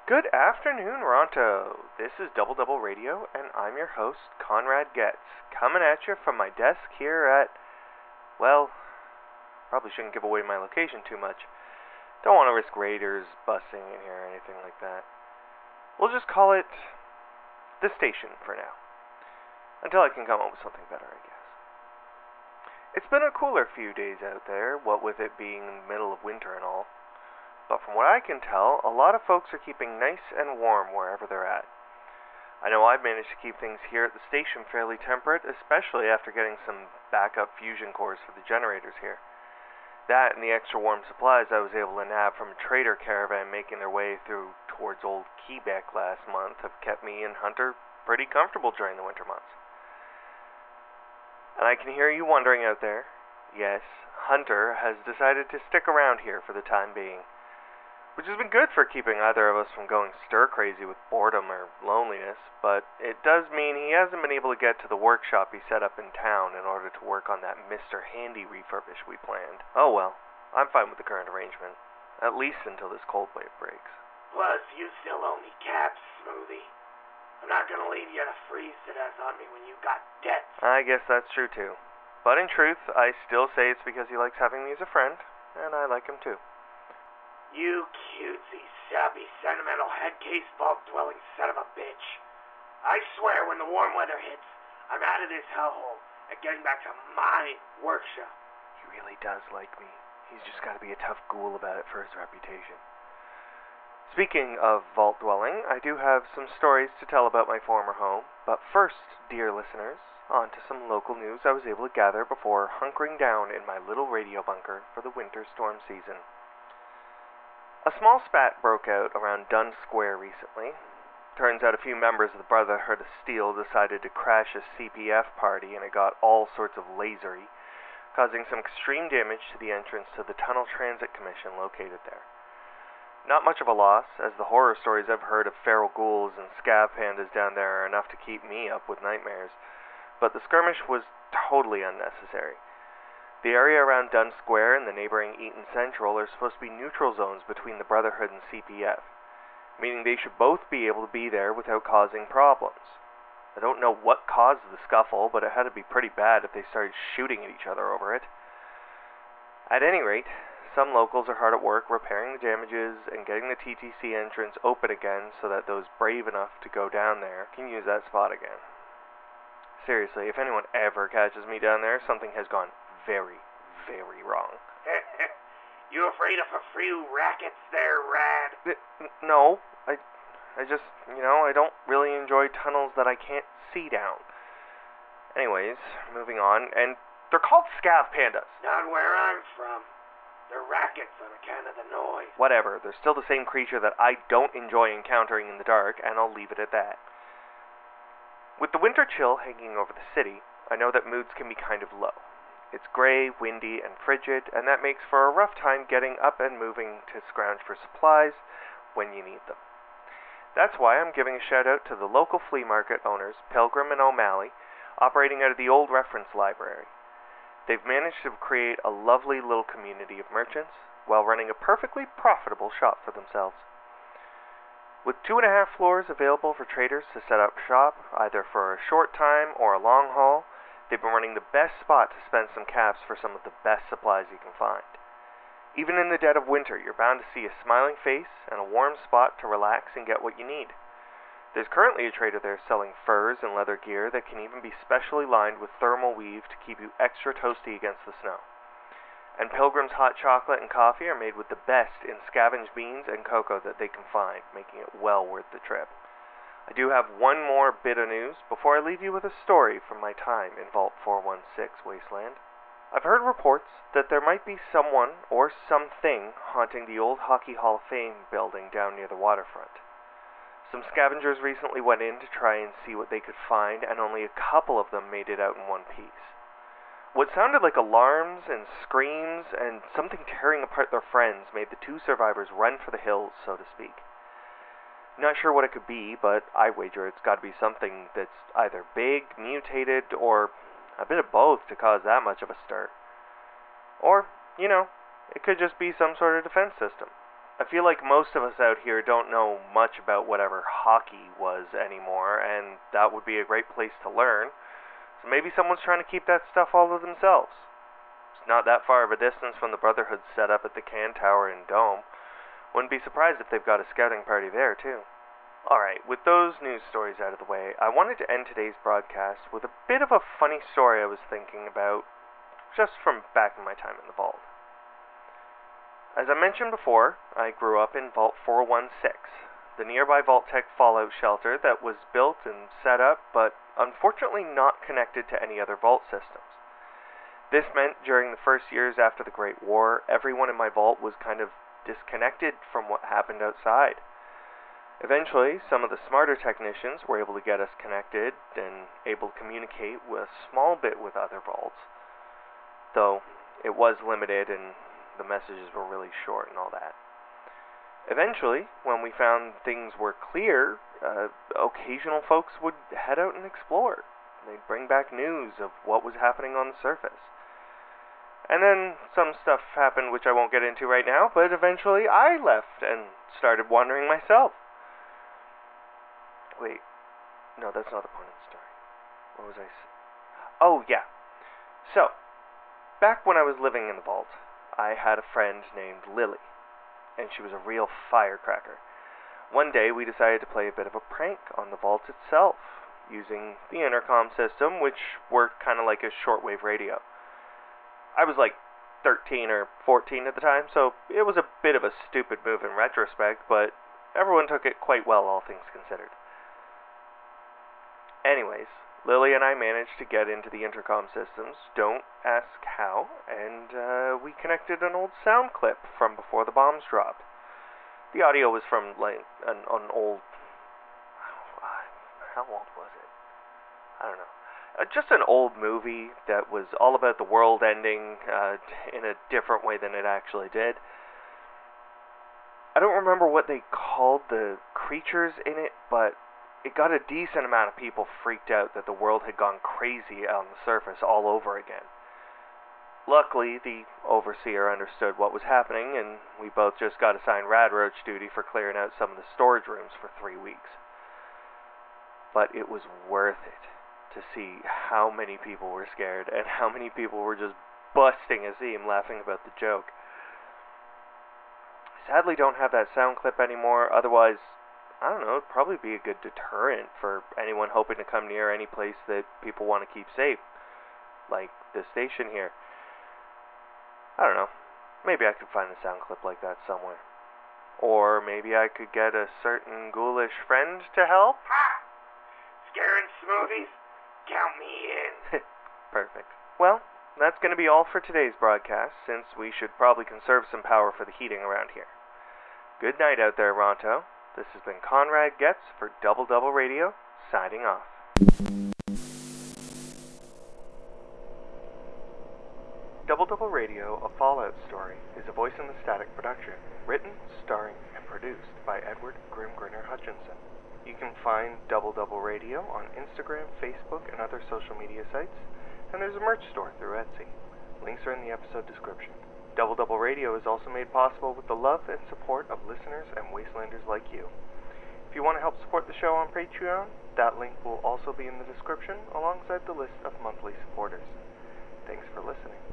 Good afternoon, Ronto. This is Double Double Radio, and I'm your host, Conrad Getz, coming at you from my desk here at, well, probably shouldn't give away my location too much. Don't want to risk raiders busting in here or anything like that. We'll just call it the station for now, until I can come up with something better, I guess. It's been a cooler few days out there, what with it being in the middle of winter and all. But from what I can tell, a lot of folks are keeping nice and warm wherever they're at. I know I've managed to keep things here at the station fairly temperate, especially after getting some backup fusion cores for the generators here. That and the extra warm supplies I was able to nab from a trader caravan making their way through towards old Quebec last month have kept me and Hunter pretty comfortable during the winter months. And I can hear you wondering out there, yes, Hunter has decided to stick around here for the time being, which has been good for keeping either of us from going stir-crazy with boredom or loneliness, but it does mean he hasn't been able to get to the workshop he set up in town in order to work on that Mr. Handy refurbish we planned. Oh well, I'm fine with the current arrangement, at least until this cold wave breaks. Plus, you still owe me caps, Smoothie. I'm not gonna leave you to freeze to death on me when you got debts. I guess that's true too. But in truth, I still say it's because he likes having me as a friend, and I like him too. You cutesy, sappy, sentimental headcase vault-dwelling son of a bitch. I swear when the warm weather hits, I'm out of this hellhole and getting back to my workshop. He really does like me. He's just got to be a tough ghoul about it for his reputation. Speaking of vault-dwelling, I do have some stories to tell about my former home. But first, dear listeners, on to some local news I was able to gather before hunkering down in my little radio bunker for the winter storm season. A small spat broke out around Donk Square recently. Turns out a few members of the Brotherhood of Steel decided to crash a CPF party and it got all sorts of lasery, causing some extreme damage to the entrance to the Tunnel Transit Commission located there. Not much of a loss, as the horror stories I've heard of feral ghouls and scav pandas down there are enough to keep me up with nightmares, but the skirmish was totally unnecessary. The area around Donk Square and the neighboring Eaton Central are supposed to be neutral zones between the Brotherhood and CPF, meaning they should both be able to be there without causing problems. I don't know what caused the scuffle, but it had to be pretty bad if they started shooting at each other over it. At any rate, some locals are hard at work repairing the damages and getting the TTC entrance open again so that those brave enough to go down there can use that spot again. Seriously, if anyone ever catches me down there, something has gone very, very wrong. You afraid of a few rackets there, Rad? No, I just, I don't really enjoy tunnels that I can't see down. Anyways, moving on, and they're called scav pandas. Not where I'm from. They're rackets on account of the noise. Whatever, they're still the same creature that I don't enjoy encountering in the dark, and I'll leave it at that. With the winter chill hanging over the city, I know that moods can be kind of low. It's gray, windy, and frigid, and that makes for a rough time getting up and moving to scrounge for supplies when you need them. That's why I'm giving a shout out to the local flea market owners, Pilgrim and O'Malley, operating out of the old reference library. They've managed to create a lovely little community of merchants while running a perfectly profitable shop for themselves. With 2.5 floors available for traders to set up shop, either for a short time or a long haul, they've been running the best spot to spend some caps for some of the best supplies you can find. Even in the dead of winter, you're bound to see a smiling face and a warm spot to relax and get what you need. There's currently a trader there selling furs and leather gear that can even be specially lined with thermal weave to keep you extra toasty against the snow. And Pilgrim's hot chocolate and coffee are made with the best in scavenged beans and cocoa that they can find, making it well worth the trip. I do have one more bit of news before I leave you with a story from my time in Vault 416 Wasteland. I've heard reports that there might be someone or something haunting the old Hockey Hall of Fame building down near the waterfront. Some scavengers recently went in to try and see what they could find, and only a couple of them made it out in one piece. What sounded like alarms and screams and something tearing apart their friends made the two survivors run for the hills, so to speak. Not sure what it could be, but I wager it's got to be something that's either big, mutated, or a bit of both to cause that much of a stir. Or, it could just be some sort of defense system. I feel like most of us out here don't know much about whatever hockey was anymore, and that would be a great place to learn. So maybe someone's trying to keep that stuff all to themselves. It's not that far of a distance from the Brotherhood set up at the Can Tower in Dome. Wouldn't be surprised if they've got a scouting party there, too. Alright, with those news stories out of the way, I wanted to end today's broadcast with a bit of a funny story I was thinking about, just from back in my time in the vault. As I mentioned before, I grew up in Vault 416, the nearby Vault-Tec fallout shelter that was built and set up, but unfortunately not connected to any other vault systems. This meant during the first years after the Great War, everyone in my vault was kind of disconnected from what happened outside. Eventually, some of the smarter technicians were able to get us connected and able to communicate with a small bit with other vaults, though it was limited and the messages were really short and all that. Eventually, when we found things were clear, occasional folks would head out and explore. They'd bring back news of what was happening on the surface. And then some stuff happened which I won't get into right now, but eventually I left and started wandering myself. Wait, no, that's not the point of the story. What was I saying? Oh, yeah. So, back when I was living in the vault, I had a friend named Lily, and she was a real firecracker. One day, we decided to play a bit of a prank on the vault itself, using the intercom system, which worked kind of like a shortwave radio. I was like 13 or 14 at the time, so it was a bit of a stupid move in retrospect, but everyone took it quite well, all things considered. Anyways, Lily and I managed to get into the intercom systems, don't ask how, and we connected an old sound clip from before the bombs dropped. The audio was from like an old... How old was it? I don't know. Just an old movie that was all about the world ending in a different way than it actually did. I don't remember what they called the creatures in it, but it got a decent amount of people freaked out that the world had gone crazy on the surface all over again. Luckily, the overseer understood what was happening, and we both just got assigned rad roach duty for clearing out some of the storage rooms for 3 weeks. But it was worth it to see how many people were scared and how many people were just busting a seam laughing about the joke. Sadly, don't have that sound clip anymore, otherwise, I don't know, it'd probably be a good deterrent for anyone hoping to come near any place that people want to keep safe, like this station here. I don't know, maybe I could find a sound clip like that somewhere. Or maybe I could get a certain ghoulish friend to help? Ha! Scaring smoothies? Count me in. Perfect. Well, that's going to be all for today's broadcast, since we should probably conserve some power for the heating around here. Good night out there, Ronto. This has been Conrad Getz for Double Double Radio, signing off. Double Double Radio, A Fallout Story, is a Voice in the Static production, written, starring, and produced by Edward Grimgrinner Hutchinson. You can find Double Double Radio on Instagram, Facebook, and other social media sites, and there's a merch store through Etsy. Links are in the episode description. Double Double Radio is also made possible with the love and support of listeners and Wastelanders like you. If you want to help support the show on Patreon, that link will also be in the description alongside the list of monthly supporters. Thanks for listening.